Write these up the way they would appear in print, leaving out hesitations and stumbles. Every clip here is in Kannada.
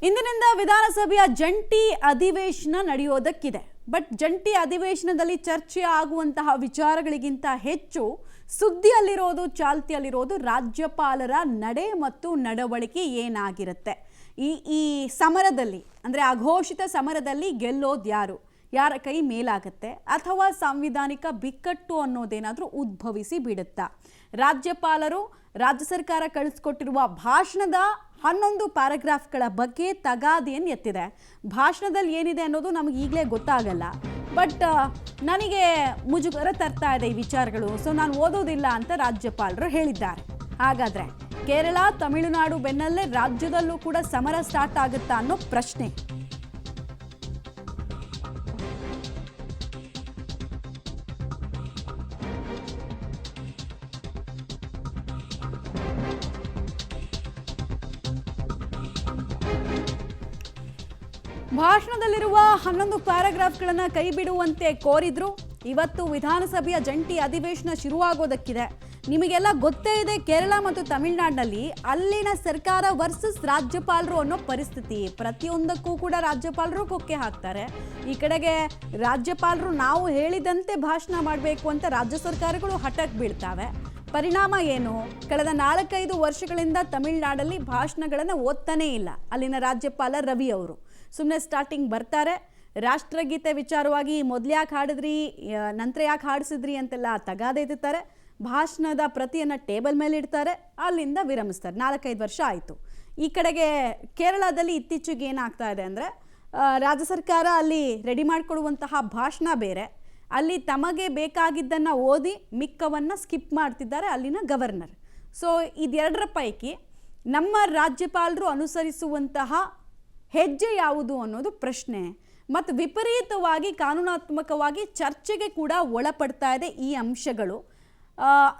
ಇಂದಿನಿಂದ ವಿಧಾನಸಭೆಯ ಜಂಟಿ ಅಧಿವೇಶನ ನಡೆಯೋದಕ್ಕಿದೆ. ಬಟ್ ಜಂಟಿ ಅಧಿವೇಶನದಲ್ಲಿ ಚರ್ಚೆ ಆಗುವಂತಹ ವಿಚಾರಗಳಿಗಿಂತ ಹೆಚ್ಚು ಸುದ್ದಿಯಲ್ಲಿರೋದು, ಚಾಲ್ತಿಯಲ್ಲಿರೋದು ರಾಜ್ಯಪಾಲರ ನಡೆ ಮತ್ತು ನಡವಳಿಕೆ ಏನಾಗಿರುತ್ತೆ. ಈ ಸಮರದಲ್ಲಿ ಅಂದರೆ ಅಘೋಷಿತ ಸಮರದಲ್ಲಿ ಗೆಲ್ಲೋದು ಯಾರು, ಯಾರ ಕೈ ಮೇಲಾಗುತ್ತೆ, ಅಥವಾ ಸಾಂವಿಧಾನಿಕ ಬಿಕ್ಕಟ್ಟು ಅನ್ನೋದೇನಾದರೂ ಉದ್ಭವಿಸಿ ಬಿಡುತ್ತಾ. ರಾಜ್ಯಪಾಲರು ರಾಜ್ಯ ಸರ್ಕಾರ ಕಳಿಸ್ಕೊಟ್ಟಿರುವ ಭಾಷಣದ 11 ಪ್ಯಾರಾಗ್ರಾಫ್ಗಳ ಬಗ್ಗೆ ತಗಾದೆಯನ್ನು ಎತ್ತಿದೆ. ಭಾಷಣದಲ್ಲಿ ಏನಿದೆ ಅನ್ನೋದು ನಮಗೆ ಈಗಲೇ ಗೊತ್ತಾಗಲ್ಲ. ಬಟ್ ನನಗೆ ಮುಜುಗರ ತರ್ತಾ ಇದೆ ಈ ವಿಚಾರಗಳು, ಸೊ ನಾನು ಓದೋದಿಲ್ಲ ಅಂತ ರಾಜ್ಯಪಾಲರು ಹೇಳಿದ್ದಾರೆ. ಹಾಗಾದರೆ ಕೇರಳ, ತಮಿಳುನಾಡು ಬೆನ್ನಲ್ಲೇ ರಾಜ್ಯದಲ್ಲೂ ಕೂಡ ಸಮರ ಸ್ಟಾರ್ಟ್ ಆಗುತ್ತಾ ಅನ್ನೋ ಪ್ರಶ್ನೆ. ಭಾಷಣದಲ್ಲಿರುವ 11 ಪ್ಯಾರಾಗ್ರಾಫ್ಗಳನ್ನು ಕೈ ಬಿಡುವಂತೆ ಕೋರಿದ್ರು. ಇವತ್ತು ವಿಧಾನಸಭೆಯ ಜಂಟಿ ಅಧಿವೇಶನ ಶುರುವಾಗೋದಕ್ಕಿದೆ. ನಿಮಗೆಲ್ಲ ಗೊತ್ತೇ ಇದೆ, ಕೇರಳ ಮತ್ತು ತಮಿಳುನಾಡಿನಲ್ಲಿ ಅಲ್ಲಿನ ಸರ್ಕಾರ ವರ್ಸಸ್ ರಾಜ್ಯಪಾಲರು ಅನ್ನೋ ಪರಿಸ್ಥಿತಿ. ಪ್ರತಿಯೊಂದಕ್ಕೂ ಕೂಡ ರಾಜ್ಯಪಾಲರು ಕೊಕ್ಕೆ ಹಾಕ್ತಾರೆ. ಈ ಕಡೆಗೆ ರಾಜ್ಯಪಾಲರು ನಾವು ಹೇಳಿದಂತೆ ಭಾಷಣ ಮಾಡಬೇಕು ಅಂತ ರಾಜ್ಯ ಸರ್ಕಾರಗಳು ಹಠಕ್ಕೆ ಬೀಳ್ತಾವೆ. ಪರಿಣಾಮ ಏನು? ಕಳೆದ 4-5 ವರ್ಷಗಳಿಂದ ತಮಿಳುನಾಡಲ್ಲಿ ಭಾಷಣಗಳನ್ನು ಓದ್ತಾನೇ ಇಲ್ಲ ಅಲ್ಲಿನ ರಾಜ್ಯಪಾಲ ರವಿ ಅವರು. ಸುಮ್ಮನೆ ಸ್ಟಾರ್ಟಿಂಗ್ ಬರ್ತಾರೆ, ರಾಷ್ಟ್ರಗೀತೆ ವಿಚಾರವಾಗಿ ಮೊದಲು ಯಾಕೆ ಹಾಡಿದ್ರಿ, ನಂತರ ಯಾಕೆ ಹಾಡಿಸಿದ್ರಿ ಅಂತೆಲ್ಲ ತಗಾದೆ ಎತ್ತುತ್ತಾರೆ. ಭಾಷಣದ ಪ್ರತಿಯನ್ನು ಟೇಬಲ್ ಮೇಲೆ ಇಡ್ತಾರೆ, ಅಲ್ಲಿಂದ ವಿರಮಿಸ್ತಾರೆ. 4-5 ವರ್ಷ ಆಯಿತು. ಈ ಕಡೆಗೆ ಕೇರಳದಲ್ಲಿ ಇತ್ತೀಚೆಗೆ ಏನಾಗ್ತಾ ಇದೆ ಅಂದರೆ, ರಾಜ್ಯ ಸರ್ಕಾರ ಅಲ್ಲಿ ರೆಡಿ ಮಾಡಿಕೊಡುವಂತಹ ಭಾಷಣ ಬೇರೆ, ಅಲ್ಲಿ ತಮಗೆ ಬೇಕಾಗಿದ್ದನ್ನು ಓದಿ ಮಿಕ್ಕವನ್ನು ಸ್ಕಿಪ್ ಮಾಡ್ತಿದ್ದಾರೆ ಅಲ್ಲಿನ ಗವರ್ನರ್. ಸೊ ಇದೆರಡರ ಪೈಕಿ ನಮ್ಮ ರಾಜ್ಯಪಾಲರು ಅನುಸರಿಸುವಂತಹ ಹೆಜ್ಜೆ ಯಾವುದು ಅನ್ನೋದು ಪ್ರಶ್ನೆ. ಮತ್ತು ವಿಪರೀತವಾಗಿ ಕಾನೂನಾತ್ಮಕವಾಗಿ ಚರ್ಚೆಗೆ ಕೂಡ ಒಳಪಡ್ತಾ ಇದೆ ಈ ಅಂಶಗಳು.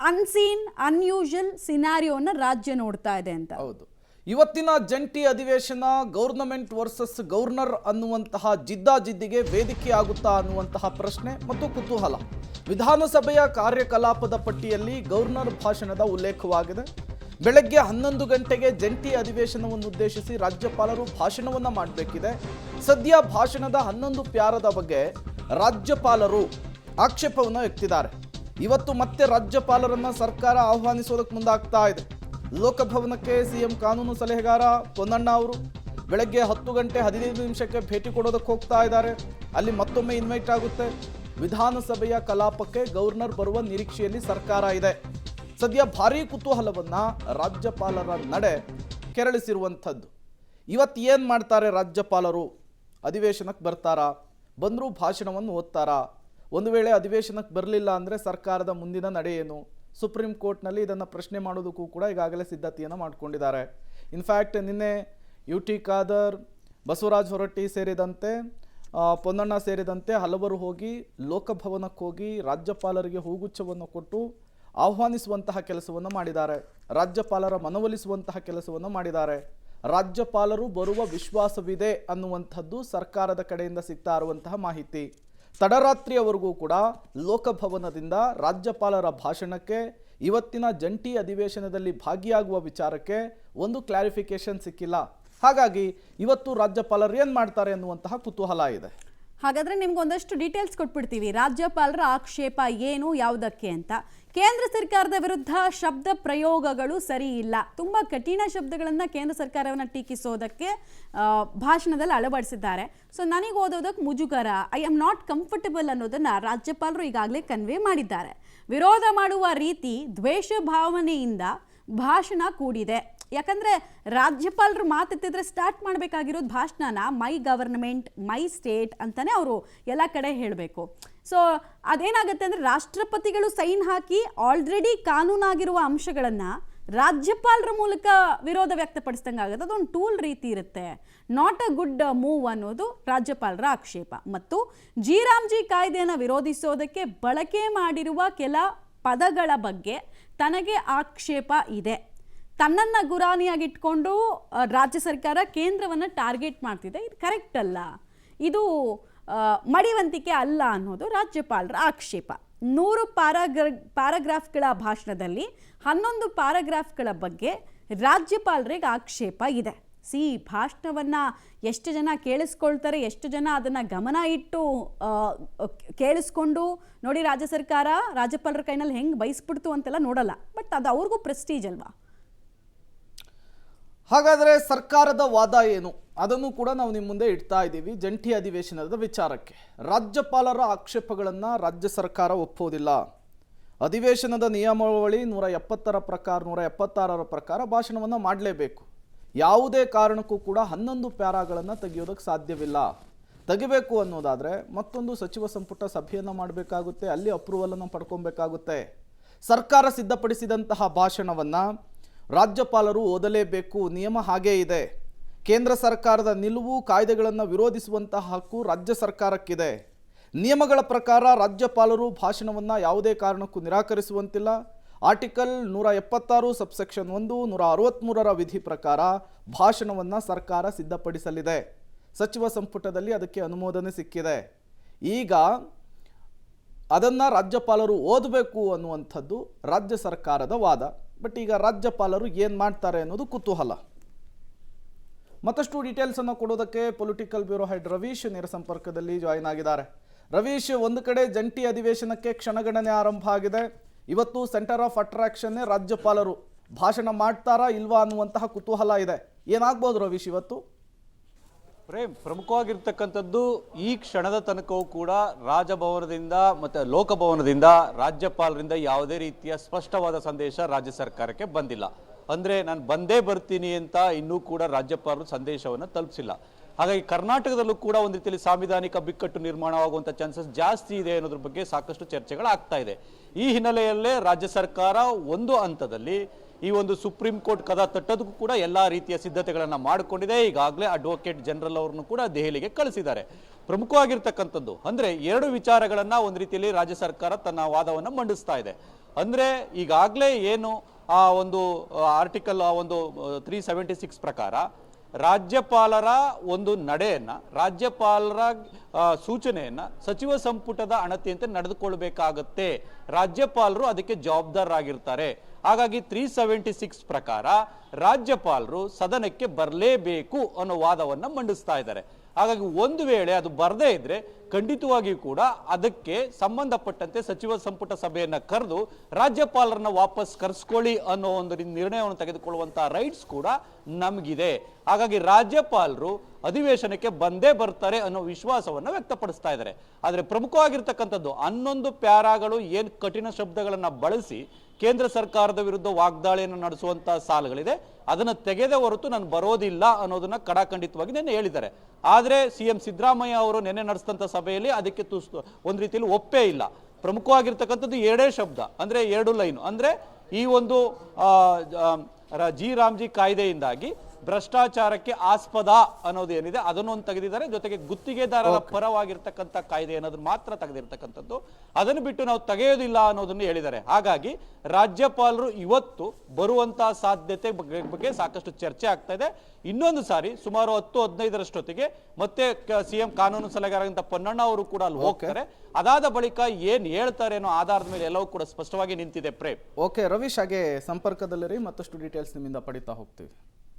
ಅನ್ಸೀನ್, ಅನ್ಯೂಶುವಲ್ ಸಿನಾರಿಯೋನ ರಾಜ್ಯ ನೋಡ್ತಾ ಇದೆ ಅಂತ. ಹೌದು, ಇವತ್ತಿನ ಜಂಟಿ ಅಧಿವೇಶನ ಗವರ್ನಮೆಂಟ್ ವರ್ಸಸ್ ಗವರ್ನರ್ ಅನ್ನುವಂತಹ ಜಿದ್ದಾಜಿದ್ದಿಗೆ ವೇದಿಕೆ ಆಗುತ್ತಾ ಅನ್ನುವಂತಹ ಪ್ರಶ್ನೆ ಮತ್ತು ಕುತೂಹಲ. ವಿಧಾನಸಭೆಯ ಕಾರ್ಯಕಲಾಪದ ಪಟ್ಟಿಯಲ್ಲಿ ಗವರ್ನರ್ ಭಾಷಣದ ಉಲ್ಲೇಖವಾಗಿದೆ. ಬೆಳಗ್ಗೆ 11 ಗಂಟೆಗೆ ಜಂಟಿ ಅಧಿವೇಶನವನ್ನು ಉದ್ದೇಶಿಸಿ ರಾಜ್ಯಪಾಲರು ಭಾಷಣವನ್ನು ಮಾಡಬೇಕಿದೆ. ಸದ್ಯ ಭಾಷಣದ 11 ಪ್ಯಾರದ ಬಗ್ಗೆ ರಾಜ್ಯಪಾಲರು ಆಕ್ಷೇಪವನ್ನು ಎತ್ತಿದ್ದಾರೆ. ಇವತ್ತು ಮತ್ತೆ ರಾಜ್ಯಪಾಲರನ್ನ ಸರ್ಕಾರ ಆಹ್ವಾನಿಸೋದಕ್ಕೆ ಮುಂದಾಗ್ತಾ ಇದೆ. ಲೋಕಭವನಕ್ಕೆ ಸಿಎಂ ಕಾನೂನು ಸಲಹೆಗಾರ ಪೊನ್ನಣ್ಣ ಅವರು ಬೆಳಗ್ಗೆ 10 ಗಂಟೆ 15 ನಿಮಿಷಕ್ಕೆ ಭೇಟಿ ಕೊಡೋದಕ್ಕೆ ಹೋಗ್ತಾ ಇದ್ದಾರೆ. ಅಲ್ಲಿ ಮತ್ತೊಮ್ಮೆ ಇನ್ವೈಟ್ ಆಗುತ್ತೆ. ವಿಧಾನಸಭೆಯ ಕಲಾಪಕ್ಕೆ ಗವರ್ನರ್ ಬರುವ ನಿರೀಕ್ಷೆಯಲ್ಲಿ ಸರ್ಕಾರ ಇದೆ. ಸದ್ಯ ಭಾರೀ ಕುತೂಹಲವನ್ನ ರಾಜ್ಯಪಾಲರ ನಡೆ ಕೆರಳಿಸಿರುವಂಥದ್ದು. ಇವತ್ತು ಏನು ಮಾಡ್ತಾರೆ ರಾಜ್ಯಪಾಲರು? ಅಧಿವೇಶನಕ್ಕೆ ಬರ್ತಾರಾ? ಬಂದರೂ ಭಾಷಣವನ್ನು ಓದ್ತಾರಾ? ಒಂದು ವೇಳೆ ಅಧಿವೇಶನಕ್ಕೆ ಬರಲಿಲ್ಲ ಅಂದರೆ ಸರ್ಕಾರದ ಮುಂದಿನ ನಡೆ ಏನು? ಸುಪ್ರೀಂ ಕೋರ್ಟ್ನಲ್ಲಿ ಇದನ್ನು ಪ್ರಶ್ನೆ ಮಾಡೋದಕ್ಕೂ ಕೂಡ ಈಗಾಗಲೇ ಸಿದ್ಧತೆಯನ್ನು ಮಾಡಿಕೊಂಡಿದ್ದಾರೆ. ಇನ್ಫ್ಯಾಕ್ಟ್ ನಿನ್ನೆ UT ಖಾದರ್, ಬಸವರಾಜ ಹೊರಟ್ಟಿ ಸೇರಿದಂತೆ ಪೊನ್ನಣ್ಣ ಸೇರಿದಂತೆ ಹಲವರು ಹೋಗಿ ಲೋಕಭವನಕ್ಕೆ ಹೋಗಿ ರಾಜ್ಯಪಾಲರಿಗೆ ಹೂಗುಚ್ಛವನ್ನು ಕೊಟ್ಟು ಆಹ್ವಾನಿಸುವಂತಹ ಕೆಲಸವನ್ನು ಮಾಡಿದ್ದಾರೆ. ರಾಜ್ಯಪಾಲರ ಮನವೊಲಿಸುವಂತಹ ಕೆಲಸವನ್ನು ಮಾಡಿದ್ದಾರೆ. ರಾಜ್ಯಪಾಲರು ಬರುವ ವಿಶ್ವಾಸವಿದೆ ಅನ್ನುವಂಥದ್ದು ಸರ್ಕಾರದ ಕಡೆಯಿಂದ ಸಿಗ್ತಾ ಇರುವಂತಹ ಮಾಹಿತಿ. ತಡರಾತ್ರಿಯವರೆಗೂ ಕೂಡ ಲೋಕಭವನದಿಂದ ರಾಜ್ಯಪಾಲರ ಭಾಷಣಕ್ಕೆ, ಇವತ್ತಿನ ಜಂಟಿ ಅಧಿವೇಶನದಲ್ಲಿ ಭಾಗಿಯಾಗುವ ವಿಚಾರಕ್ಕೆ ಒಂದು ಕ್ಲಾರಿಫಿಕೇಶನ್ ಸಿಕ್ಕಿಲ್ಲ. ಹಾಗಾಗಿ ಇವತ್ತು ರಾಜ್ಯಪಾಲರು ಏನು ಮಾಡ್ತಾರೆ ಅನ್ನುವಂತಹ ಕುತೂಹಲ ಇದೆ. ಹಾಗಾದರೆ ನಿಮ್ಗೊಂದಷ್ಟು ಡೀಟೇಲ್ಸ್ ಕೊಟ್ಬಿಡ್ತೀವಿ. ರಾಜ್ಯಪಾಲರ ಆಕ್ಷೇಪ ಏನು, ಯಾವುದಕ್ಕೆ ಅಂತ. ಕೇಂದ್ರ ಸರ್ಕಾರದ ವಿರುದ್ಧ ಶಬ್ದ ಪ್ರಯೋಗಗಳು ಸರಿ ಇಲ್ಲ, ತುಂಬ ಕಠಿಣ ಶಬ್ದಗಳನ್ನು ಕೇಂದ್ರ ಸರ್ಕಾರವನ್ನು ಟೀಕಿಸೋದಕ್ಕೆ ಭಾಷಣದಲ್ಲಿ ಅಳವಡಿಸಿದ್ದಾರೆ. ಸೊ ನನಗೆ ಓದೋದಕ್ಕೆ ಮುಜುಗರ, ಐ ಆಮ್ ನಾಟ್ ಕಂಫರ್ಟಬಲ್ ಅನ್ನೋದನ್ನು ರಾಜ್ಯಪಾಲರು ಈಗಾಗಲೇ ಕನ್ವೆ ಮಾಡಿದ್ದಾರೆ. ವಿರೋಧ ಮಾಡುವ ರೀತಿ ದ್ವೇಷ ಭಾವನೆಯಿಂದ ಭಾಷಣ ಕೂಡಿದೆ. ಯಾಕಂದರೆ ರಾಜ್ಯಪಾಲರು ಮಾತೆತ್ತಿದ್ರೆ ಸ್ಟಾರ್ಟ್ ಮಾಡಬೇಕಾಗಿರೋದು ಭಾಷಣನ ಮೈ ಗವರ್ನಮೆಂಟ್, ಮೈ ಸ್ಟೇಟ್ ಅಂತಲೇ ಅವರು ಎಲ್ಲ ಕಡೆ ಹೇಳಬೇಕು. ಸೊ ಅದೇನಾಗುತ್ತೆ ಅಂದರೆ, ರಾಷ್ಟ್ರಪತಿಗಳು ಸೈನ್ ಹಾಕಿ ಆಲ್ರೆಡಿ ಕಾನೂನಾಗಿರುವ ಅಂಶಗಳನ್ನು ರಾಜ್ಯಪಾಲರ ಮೂಲಕ ವಿರೋಧ ವ್ಯಕ್ತಪಡಿಸ್ದಂಗೆ ಆಗುತ್ತೆ. ಅದೊಂದು ಟೂಲ್ ರೀತಿ ಇರುತ್ತೆ. ನಾಟ್ ಅ ಗುಡ್ ಮೂವ್ ಅನ್ನೋದು ರಾಜ್ಯಪಾಲರ ಆಕ್ಷೇಪ. ಮತ್ತು ಜಿ ಕಾಯ್ದೆಯನ್ನು ವಿರೋಧಿಸೋದಕ್ಕೆ ಬಳಕೆ ಮಾಡಿರುವ ಕೆಲ ಪದಗಳ ಬಗ್ಗೆ ತನಗೆ ಆಕ್ಷೇಪ ಇದೆ. ತನ್ನನ್ನು ಗುರಾಣಿಯಾಗಿಟ್ಕೊಂಡು ರಾಜ್ಯ ಸರ್ಕಾರ ಕೇಂದ್ರವನ್ನು ಟಾರ್ಗೆಟ್ ಮಾಡ್ತಿದೆ. ಇದು ಕರೆಕ್ಟ್ ಅಲ್ಲ, ಇದು ಮಡಿವಂತಿಕೆ ಅಲ್ಲ ಅನ್ನೋದು ರಾಜ್ಯಪಾಲರ ಆಕ್ಷೇಪ. 100 ಪ್ಯಾರಾಗ್ರಾಫ್ಗಳ ಭಾಷಣದಲ್ಲಿ 11 ಪ್ಯಾರಾಗ್ರಾಫ್ಗಳ ಬಗ್ಗೆ ರಾಜ್ಯಪಾಲರಿಗೆ ಆಕ್ಷೇಪ ಇದೆ. ಭಾಷಣವನ್ನು ಎಷ್ಟು ಜನ ಕೇಳಿಸ್ಕೊಳ್ತಾರೆ, ಎಷ್ಟು ಜನ ಅದನ್ನು ಗಮನ ಇಟ್ಟು ಕೇಳಿಸ್ಕೊಂಡು ನೋಡಿ ರಾಜ್ಯ ಸರ್ಕಾರ ರಾಜ್ಯಪಾಲರ ಕೈನಲ್ಲಿ ಹೆಂಗೆ ಬಯಸ್ಬಿಡ್ತು ಅಂತೆಲ್ಲ ನೋಡಲ್ಲ. ಬಟ್ ಅದು ಅವ್ರಿಗೂ ಪ್ರೆಸ್ಟೀಜ್ ಅಲ್ವಾ? ಹಾಗಾದರೆ ಸರ್ಕಾರದ ವಾದ ಏನು ಅದನ್ನು ಕೂಡ ನಾವು ನಿಮ್ಮ ಮುಂದೆ ಇಡ್ತಾ ಇದ್ದೀವಿ. ಜಂಟಿ ಅಧಿವೇಶನದ ವಿಚಾರಕ್ಕೆ ರಾಜ್ಯಪಾಲರ ಆಕ್ಷೇಪಗಳನ್ನು ರಾಜ್ಯ ಸರ್ಕಾರ ಒಪ್ಪೋದಿಲ್ಲ. ಅಧಿವೇಶನದ ನಿಯಮಾವಳಿ 170 ಪ್ರಕಾರ 176 ಪ್ರಕಾರ ಭಾಷಣವನ್ನು ಮಾಡಲೇಬೇಕು. ಯಾವುದೇ ಕಾರಣಕ್ಕೂ ಕೂಡ 11 ಪ್ಯಾರಾಗಳನ್ನು ತೆಗೆಯೋದಕ್ಕೆ ಸಾಧ್ಯವಿಲ್ಲ. ತೆಗಿಬೇಕು ಅನ್ನೋದಾದರೆ ಮತ್ತೊಂದು ಸಚಿವ ಸಂಪುಟ ಸಭೆಯನ್ನು ಮಾಡಬೇಕಾಗುತ್ತೆ, ಅಲ್ಲಿ ಅಪ್ರೂವಲನ್ನು ಪಡ್ಕೊಬೇಕಾಗುತ್ತೆ. ಸರ್ಕಾರ ಸಿದ್ಧಪಡಿಸಿದಂತಹ ಭಾಷಣವನ್ನು ರಾಜ್ಯಪಾಲರು ಓದಲೇಬೇಕು, ನಿಯಮ ಹಾಗೇ ಇದೆ. ಕೇಂದ್ರ ಸರ್ಕಾರದ ನಿಲುವು ಕಾಯ್ದೆಗಳನ್ನು ವಿರೋಧಿಸುವಂತಹ ಹಕ್ಕು ರಾಜ್ಯ ಸರ್ಕಾರಕ್ಕಿದೆ. ನಿಯಮಗಳ ಪ್ರಕಾರ ರಾಜ್ಯಪಾಲರು ಭಾಷಣವನ್ನು ಯಾವುದೇ ಕಾರಣಕ್ಕೂ ನಿರಾಕರಿಸುವಂತಿಲ್ಲ. ಆರ್ಟಿಕಲ್ 176 ಸಬ್ಸೆಕ್ಷನ್ 1 163ರ ವಿಧಿ ಪ್ರಕಾರ ಭಾಷಣವನ್ನು ಸರ್ಕಾರ ಸಿದ್ಧಪಡಿಸಲಿದೆ. ಸಚಿವ ಸಂಪುಟದಲ್ಲಿ ಅದಕ್ಕೆ ಅನುಮೋದನೆ ಸಿಕ್ಕಿದೆ. ಈಗ ಅದನ್ನು ರಾಜ್ಯಪಾಲರು ಓದಬೇಕು ಅನ್ನುವಂಥದ್ದು ರಾಜ್ಯ ಸರ್ಕಾರದ ವಾದ. ಬಟ್ ಈಗ ರಾಜ್ಯಪಾಲರು ಏನು ಮಾಡ್ತಾರೆ ಅನ್ನೋದು ಕುತೂಹಲ. ಮತ್ತಷ್ಟು ಡೀಟೇಲ್ಸನ್ನು ಕೊಡೋದಕ್ಕೆ ಪೊಲಿಟಿಕಲ್ ಬ್ಯೂರೋ ಹೆಡ್ ರವೀಶ್ ನೇರ ಸಂಪರ್ಕದಲ್ಲಿ ಜಾಯಿನ್ ಆಗಿದ್ದಾರೆ. ರವೀಶ್, ಒಂದು ಕಡೆ ಜಂಟಿ ಅಧಿವೇಶನಕ್ಕೆ ಕ್ಷಣಗಣನೆ ಆರಂಭ ಆಗಿದೆ. ಇವತ್ತು ಸೆಂಟರ್ ಆಫ್ ಅಟ್ರಾಕ್ಷನ್ನೇ ರಾಜ್ಯಪಾಲರು. ಭಾಷಣ ಮಾಡ್ತಾರಾ ಇಲ್ವಾ ಅನ್ನುವಂತಹ ಕುತೂಹಲ ಇದೆ. ಏನಾಗ್ಬೋದು ರವೀಶ್ ಇವತ್ತು? ಪ್ರಮುಖವಾಗಿರ್ತಕ್ಕಂಥದ್ದು ಈ ಕ್ಷಣದ ತನಕವೂ ಕೂಡ ರಾಜಭವನದಿಂದ ಮತ್ತು ಲೋಕಭವನದಿಂದ ರಾಜ್ಯಪಾಲರಿಂದ ಯಾವುದೇ ರೀತಿಯ ಸ್ಪಷ್ಟವಾದ ಸಂದೇಶ ರಾಜ್ಯ ಸರ್ಕಾರಕ್ಕೆ ಬಂದಿಲ್ಲ. ಅಂದರೆ ನಾನು ಬಂದೇ ಬರ್ತೀನಿ ಅಂತ ಇನ್ನೂ ಕೂಡ ರಾಜ್ಯಪಾಲರು ಸಂದೇಶವನ್ನು ತಲುಪಿಸಿಲ್ಲ. ಹಾಗಾಗಿ ಕರ್ನಾಟಕದಲ್ಲೂ ಕೂಡ ಒಂದು ರೀತಿಯಲ್ಲಿ ಸಾಂವಿಧಾನಿಕ ಬಿಕ್ಕಟ್ಟು ನಿರ್ಮಾಣವಾಗುವಂಥ ಚಾನ್ಸಸ್ ಜಾಸ್ತಿ ಇದೆ ಅನ್ನೋದ್ರ ಬಗ್ಗೆ ಸಾಕಷ್ಟು ಚರ್ಚೆಗಳಾಗ್ತಾ ಇದೆ. ಈ ಹಿನ್ನೆಲೆಯಲ್ಲೇ ರಾಜ್ಯ ಸರ್ಕಾರ ಒಂದು ಹಂತದಲ್ಲಿ ಈ ಒಂದು ಸುಪ್ರೀಂ ಕೋರ್ಟ್ ಕದ ತಟ್ಟೋದಕ್ಕೂ ಕೂಡ ಎಲ್ಲ ರೀತಿಯ ಸಿದ್ಧತೆಗಳನ್ನು ಮಾಡಿಕೊಂಡಿದೆ. ಈಗಾಗಲೇ ಅಡ್ವೊಕೇಟ್ ಜನರಲ್ ಅವರನ್ನು ಕೂಡ ದೆಹಲಿಗೆ ಕಳಿಸಿದ್ದಾರೆ. ಪ್ರಮುಖವಾಗಿರ್ತಕ್ಕಂಥದ್ದು ಅಂದರೆ 2 ವಿಚಾರಗಳನ್ನು ಒಂದು ರೀತಿಯಲ್ಲಿ ರಾಜ್ಯ ಸರ್ಕಾರ ತನ್ನ ವಾದವನ್ನು ಮಂಡಿಸ್ತಾ ಇದೆ. ಅಂದರೆ ಈಗಾಗಲೇ ಏನು ಆ ಒಂದು ಆರ್ಟಿಕಲ್ ಒಂದು 376 ಪ್ರಕಾರ ರಾಜ್ಯಪಾಲರ ಒಂದು ನಡೆಯನ್ನು, ರಾಜ್ಯಪಾಲರ ಸೂಚನೆಯನ್ನು ಸಚಿವ ಸಂಪುಟದ ಅಣತಿಯಂತೆ ನಡೆದುಕೊಳ್ಬೇಕಾಗತ್ತೆ. ರಾಜ್ಯಪಾಲರು ಅದಕ್ಕೆ ಜವಾಬ್ದಾರರಾಗಿರ್ತಾರೆ. ಹಾಗಾಗಿ 376 ಪ್ರಕಾರ ರಾಜ್ಯಪಾಲರು ಸದನಕ್ಕೆ ಬರಲೇಬೇಕು ಅನ್ನೋ ವಾದವನ್ನು ಮಂಡಿಸ್ತಾ ಇದ್ದಾರೆ. ಹಾಗಾಗಿ ಒಂದು ವೇಳೆ ಅದು ಬರದೇ ಇದ್ರೆ ಖಂಡಿತವಾಗಿಯೂ ಕೂಡ ಅದಕ್ಕೆ ಸಂಬಂಧಪಟ್ಟಂತೆ ಸಚಿವ ಸಂಪುಟ ಸಭೆಯನ್ನು ಕರೆದು ರಾಜ್ಯಪಾಲರನ್ನ ವಾಪಸ್ ಕರೆಸ್ಕೊಳ್ಳಿ ಅನ್ನೋ ಒಂದು ನಿರ್ಣಯವನ್ನು ತೆಗೆದುಕೊಳ್ಳುವಂತಹ ರೈಟ್ಸ್ ಕೂಡ ನಮಗಿದೆ. ಹಾಗಾಗಿ ರಾಜ್ಯಪಾಲರು ಅಧಿವೇಶನಕ್ಕೆ ಬಂದೇ ಬರ್ತಾರೆ ಅನ್ನೋ ವಿಶ್ವಾಸವನ್ನು ವ್ಯಕ್ತಪಡಿಸ್ತಾ ಇದ್ದಾರೆ. ಆದರೆ ಪ್ರಮುಖವಾಗಿರ್ತಕ್ಕಂಥದ್ದು 11 ಪ್ಯಾರಾಗಳು ಏನು ಕಠಿಣ ಶಬ್ದಗಳನ್ನು ಬಳಸಿ ಕೇಂದ್ರ ಸರ್ಕಾರದ ವಿರುದ್ಧ ವಾಗ್ದಾಳಿಯನ್ನು ನಡೆಸುವಂತಹ ಸಾಲುಗಳಿದೆ, ಅದನ್ನು ತೆಗೆದೇ ಹೊರತು ನಾನು ಬರೋದಿಲ್ಲ ಅನ್ನೋದನ್ನ ಕಡಾಖಂಡಿತವಾಗಿ ನೆನ್ನೆ ಹೇಳಿದ್ದಾರೆ. ಆದರೆ ಸಿಎಂ ಸಿದ್ದರಾಮಯ್ಯ ಅವರು ನೆನ್ನೆ ನಡೆಸಿದಂಥ ಸಭೆಯಲ್ಲಿ ಅದಕ್ಕೆ ಒಂದು ರೀತಿಯಲ್ಲಿ ಒಪ್ಪೇ ಇಲ್ಲ. ಪ್ರಮುಖವಾಗಿರ್ತಕ್ಕಂಥದ್ದು 2 ಶಬ್ದ, ಅಂದರೆ 2 ಲೈನು. ಅಂದರೆ ಈ ಒಂದು ಜಿ ರಾಮ್ಜಿ ಕಾಯ್ದೆಯಿಂದಾಗಿ ಭ್ರಷ್ಟಾಚಾರಕ್ಕೆ ಆಸ್ಪದ ಅನ್ನೋದು ಏನಿದೆ ಅದನ್ನು ತೆಗೆದಿದ್ದಾರೆ. ಜೊತೆಗೆ ಗುತ್ತಿಗೆದಾರರ ಪರವಾಗಿರ್ತಕ್ಕಂಥ ಕಾಯ್ದೆ ಅನ್ನೋದನ್ನ ಮಾತ್ರ ತೆಗೆದಿರ್ತಕ್ಕಂಥದ್ದು, ಅದನ್ನು ಬಿಟ್ಟು ನಾವು ತೆಗೆಯೋದಿಲ್ಲ ಅನ್ನೋದನ್ನು ಹೇಳಿದ್ದಾರೆ. ಹಾಗಾಗಿ ರಾಜ್ಯಪಾಲರು ಇವತ್ತು ಬರುವಂತಹ ಸಾಧ್ಯತೆ ಬಗ್ಗೆ ಸಾಕಷ್ಟು ಚರ್ಚೆ ಆಗ್ತಾ ಇದೆ. ಇನ್ನೊಂದು ಸಾರಿ ಸುಮಾರು 10-15ರಷ್ಟೊತ್ತಿಗೆ ಮತ್ತೆ ಸಿಎಂ ಕಾನೂನು ಸಲಹೆಗಾರರಂತ ಪೊನ್ನಣ್ಣ ಅವರು ಕೂಡ ಅಲ್ಲಿ ಹೋಗ್ತಾರೆ. ಅದಾದ ಬಳಿಕ ಏನ್ ಹೇಳ್ತಾರೆ ಅನ್ನೋ ಆಧಾರದ ಮೇಲೆ ಎಲ್ಲವೂ ಕೂಡ ಸ್ಪಷ್ಟವಾಗಿ ನಿಂತಿದೆ. ಪ್ರೇಮ್, ಓಕೆ ರವೀಶ್, ಹಾಗೆ ಸಂಪರ್ಕದಲ್ಲಿರಿ, ಮತ್ತಷ್ಟು ಡೀಟೇಲ್ಸ್ ನಿಮ್ಮಿಂದ ಪಡಿತಾ ಹೋಗ್ತೀವಿ.